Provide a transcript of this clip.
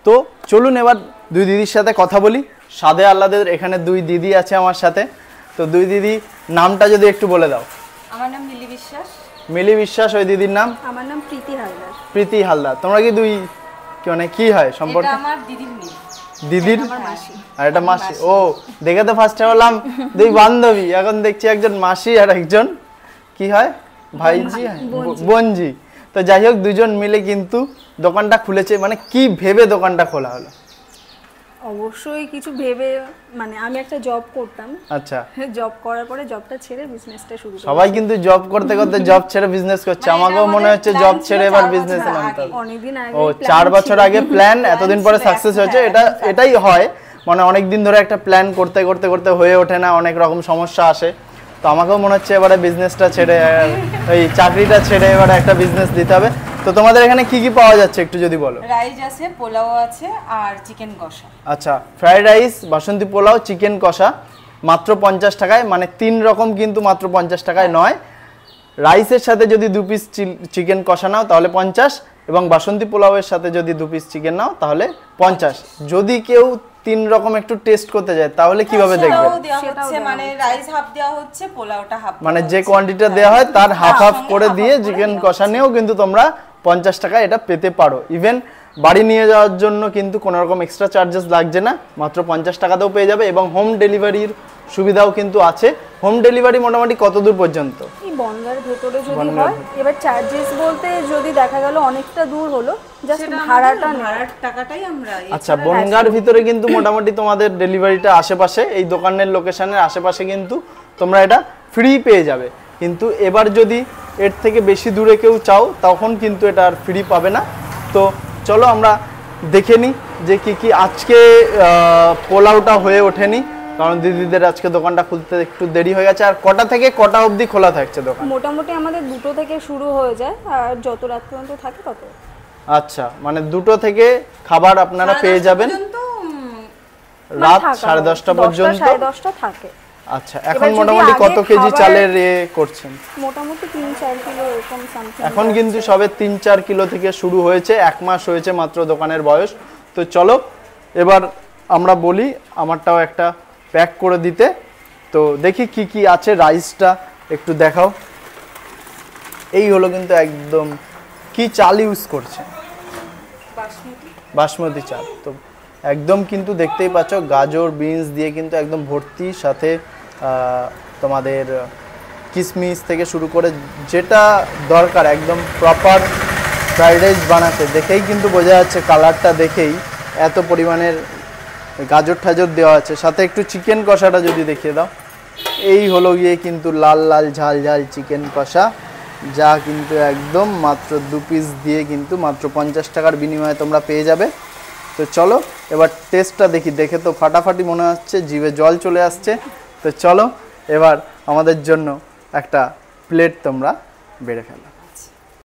তো চলুন এবার দুই দিদির সাথে কথা বলি। স্বাদে আহ্লাদের এখানে দুই দিদি আছে আমার সাথে। তো দুই দিদি নামটা যদি একটু বলে দাও। আমার নাম মিলি বিশ্বাস। মিলি বিশ্বাস। ওই দিদির নাম? আমার নাম প্রীতি হালদার। প্রীতি হালদার। তোমরা কি দুই মানে কি হয় সম্পর্ক? এটা আমার দিদির মেয়ে। দিদির? আমার মাসি। আর এটা মাসি। ও দেখে তো ফার্স্টে বললাম দুই বান্ধবী, এখন দেখছি একজন মাসি আর একজন কি হয় ভাইজি, বোনজি। তো যাই হোক দুজন মিলে কিন্তু দোকানটা খুলেছে। মানে কি ভেবে দোকানটা খোলা হলো? অবশ্যই কিছু ভেবে, মানে আমি একটা জব করতাম। আচ্ছা। জব করার পরে জবটা ছেড়ে বিজনেসটা শুরু করি। সবাই কিন্তু জব করতে করতে জব ছেড়ে বিজনেস করছে। আমাকেও মনে হচ্ছে জব ছেড়ে এবার বিজনেসে নামতে হবে। অনেকদিন আগে ও 4 বছর আগে প্ল্যান, এতদিন পরে সাকসেস হয়েছে। এটাই হয়, মানে অনেক দিন ধরে একটা প্ল্যান করতে করতে করতে হয়ে ওঠে না, অনেক রকম সমস্যা আসে। তো আমাকেও মনে হচ্ছে এবারে বিজনেসটা ছেড়ে, ওই চাকরিটা ছেড়ে এবারে একটা বিজনেস দিতে হবে। তো তোমাদের এখানে কি কি পাওয়া যাচ্ছে একটু যদি বলো। রাইস আছে, পোলাও আছে আর চিকেন কষা। আচ্ছা, ফ্রাইড রাইস, বাসন্তী পোলাও, চিকেন কষা মাত্র 50 টাকায়। মানে 3 রকম কিন্তু মাত্র 50 টাকায় নয়। রাইসের সাথে যদি 2 পিস চিকেন কষা নাও তাহলে 50, এবং বাসন্তী পোলাওয়ের সাথে যদি 2 পিস চিকেন নাও তাহলে 50। যদি কেউ 3 রকম একটু টেস্ট করতে যায় তাহলে কিভাবে দেখবে? মানে রাইস হাফ দেওয়া হচ্ছে, পোলাওটা হাফ। মানে যে কোয়ান্টিটিটা দেওয়া হয় তার হাফ হাফ করে দিয়ে চিকেন কষা নিয়েও কিন্তু তোমরা 50 টাকায় এটা পেতে পারো। ইভেন বাড়ি নিয়ে যাওয়ার জন্য কিন্তু কোনো রকম এক্সট্রা চার্জেস লাগছে না, মাত্র 50 টাকাতেও পেয়ে যাবে। এবং হোম ডেলিভারির সুবিধাও কিন্তু আছে। হোম ডেলিভারি মোটামুটি কত দূর পর্যন্ত? এই বনগাঁর ভেতরে যদি হয়, এবার চার্জেস বলতে যদি দেখা গেল অনেকটা দূর হলো, জাস্ট ভাড়াটা ভাড়ার টাকাটাই আমরা। আচ্ছা, বনগাঁর ভিতরে কিন্তু মোটামুটি তোমাদের ডেলিভারিটা আশেপাশে, এই দোকানের লোকেশনের আশেপাশে কিন্তু তোমরা এটা ফ্রি পেয়ে যাবে। কিন্তু এবার যদি এর থেকে বেশি দূরে কেউ চাও তখন কিন্তু এটা আর ফ্রি পাবে না। তো চলো আমরা দেখে নিই যে কি কি। আজকে পোলাওটা হয়ে ওঠেনি, কারণ দিদিদের আজকে দোকানটা খুলতে একটু দেরি হয়ে গেছে। আর কটা থেকে কটা অবধি খোলা থাকছে দোকান? মোটামুটি আমাদের 2টো থেকে শুরু হয়ে যায়, আর যত রাত পর্যন্ত থাকে তত। আচ্ছা, মানে 2টো থেকে খাবার আপনারা পেয়ে যাবেন রাত 10:30 পর্যন্ত। 10:30 থাকে। আচ্ছা, এখন মোটামুটি কত কেজি চালের করছেন? মোটামুটি 3-4 কিলো এরকম সামথিং। এখন কিন্তু সবে 3-4 কিলো থেকে শুরু হয়েছে। 1 মাস হয়েছে মাত্র দোকানের বয়স। তো চলো এবার আমরা বলি আমারটাও একটা প্যাক করে দিতে। তো দেখি কি কি আছে। রাইসটা একটু দেখাও। এই হলো কিন্তু একদম কি চাল ইউজ করছে? বাসমতি চাল। তো একদম কিন্তু দেখতেই পাচ্ছ গাজর বিনস দিয়ে কিন্তু একদম ভর্তি, সাথে তোমাদের কিশমিশ থেকে শুরু করে যেটা দরকার একদম প্রপার ফ্রাইড রাইস বানাতে। দেখেই কিন্তু বোঝা যাচ্ছে, কালারটা দেখেই এত পরিমাণের গাজর ঠাজর দেওয়া আছে। সাথে একটু চিকেন কষাটা যদি দেখিয়ে দাও। এই হলো গিয়ে কিন্তু লাল লাল ঝাল ঝাল চিকেন কষা, যা কিন্তু একদম মাত্র 2 পিস দিয়ে কিন্তু মাত্র 50 টাকার বিনিময়ে তোমরা পেয়ে যাবে। তো চলো এবার টেস্টটা দেখি। দেখে তো ফাটাফাটি মনে হচ্ছে, জিভে জল চলে আসছে। তো চলো এবার আমাদের জন্য একটা প্লেট তোমরা বেড়ে ফেলো।